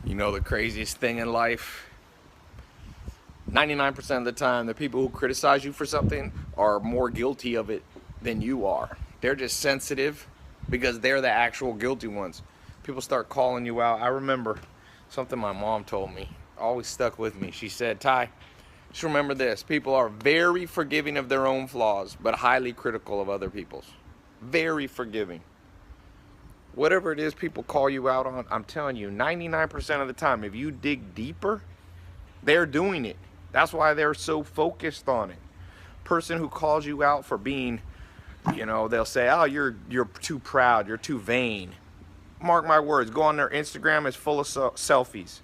You know the craziest thing in life? 99% of the time, the people who criticize you for something are more guilty of it than you are. They're just sensitive because they're the actual guilty ones. People start calling you out. I remember something my mom told me, always stuck with me. She said, Ty, just remember this. People are very forgiving of their own flaws, but highly critical of other people's. Very forgiving. Whatever it is people call you out on, I'm telling you, 99% of the time, if you dig deeper, they're doing it. That's why they're so focused on it. Person who calls you out for being, they'll say, oh, you're too proud, you're too vain. Mark my words, go on their Instagram, it's full of selfies.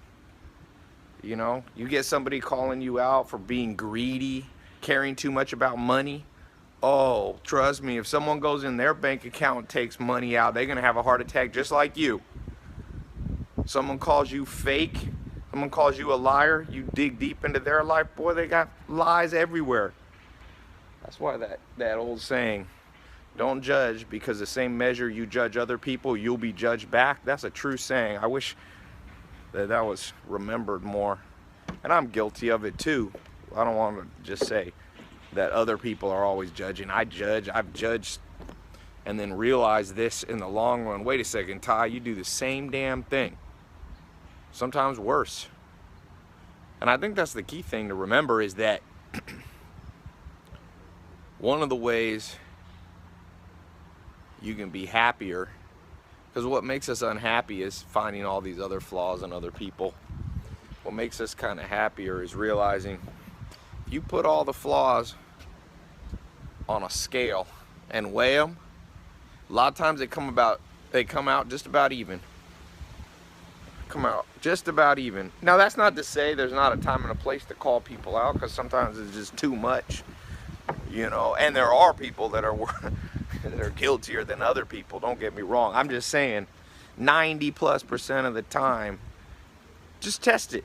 You get somebody calling you out for being greedy, caring too much about money. Oh, trust me, if someone goes in their bank account and takes money out, they're going to have a heart attack just like you. Someone calls you fake, someone calls you a liar, you dig deep into their life, boy, they got lies everywhere. That's why that old saying, don't judge because the same measure you judge other people, you'll be judged back. That's a true saying. I wish that was remembered more. And I'm guilty of it too. I don't want to just say that other people are always judging. I've judged and then realized this in the long run. Wait a second, Ty, you do the same damn thing. Sometimes worse. And I think that's the key thing to remember is that one of the ways you can be happier, because what makes us unhappy is finding all these other flaws in other people. What makes us kind of happier is realizing you put all the flaws on a scale and weigh them, a lot of times they come out just about even. Now that's not to say there's not a time and a place to call people out, because sometimes it's just too much, and there are people that are that are guiltier than other people, don't get me wrong. I'm just saying 90+% of the time, just test it.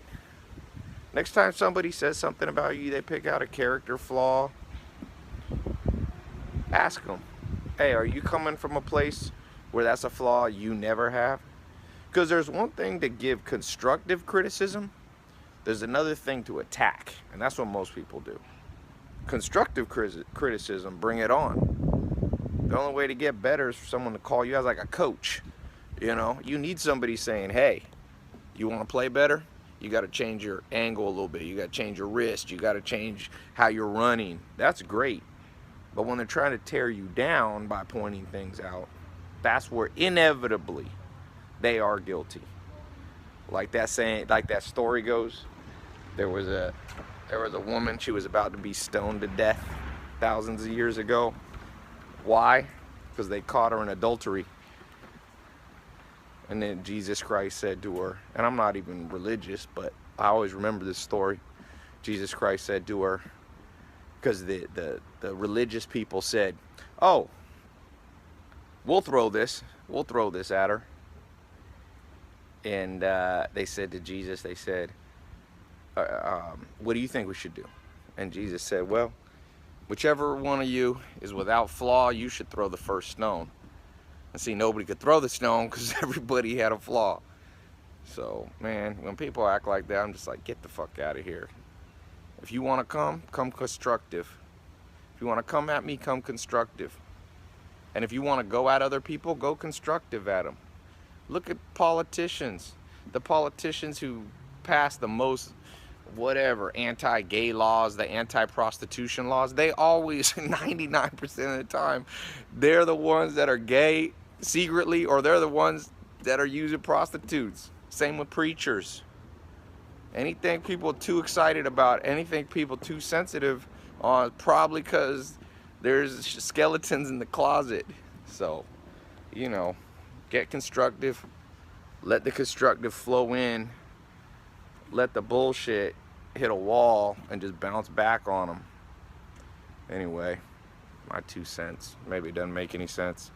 Next time somebody says something about you, they pick out a character flaw, ask them, hey, are you coming from a place where that's a flaw you never have? Because there's one thing to give constructive criticism, there's another thing to attack, and that's what most people do. Constructive criticism, bring it on. The only way to get better is for someone to call you out like a coach. You need somebody saying, hey, you want to play better? You got to change your angle a little bit. You got to change your wrist. You got to change how you're running. That's great. But when they're trying to tear you down by pointing things out, that's where inevitably they are guilty. Like that story goes, there was a woman, she was about to be stoned to death thousands of years ago. Why? Because they caught her in adultery. And then Jesus Christ said to her, and I'm not even religious, but I always remember this story. Jesus Christ said to her, because the religious people said, oh, we'll throw this at her. And they said to Jesus, what do you think we should do? And Jesus said, well, whichever one of you is without flaw, you should throw the first stone. And see, nobody could throw the stone because everybody had a flaw. So, man, when people act like that, I'm just like, get the fuck out of here. If you want to come constructive. If you want to come at me, come constructive. And if you want to go at other people, go constructive at them. Look at politicians. The politicians who pass the most anti-gay laws, the anti-prostitution laws, they always, 99% of the time, they're the ones that are gay secretly, or they're the ones that are using prostitutes. Same with preachers. Anything people are too excited about, anything people too sensitive on, probably because there's skeletons in the closet. So, get constructive, let the constructive flow in, let the bullshit hit a wall and just bounce back on them. Anyway, my 2 cents. Maybe it doesn't make any sense.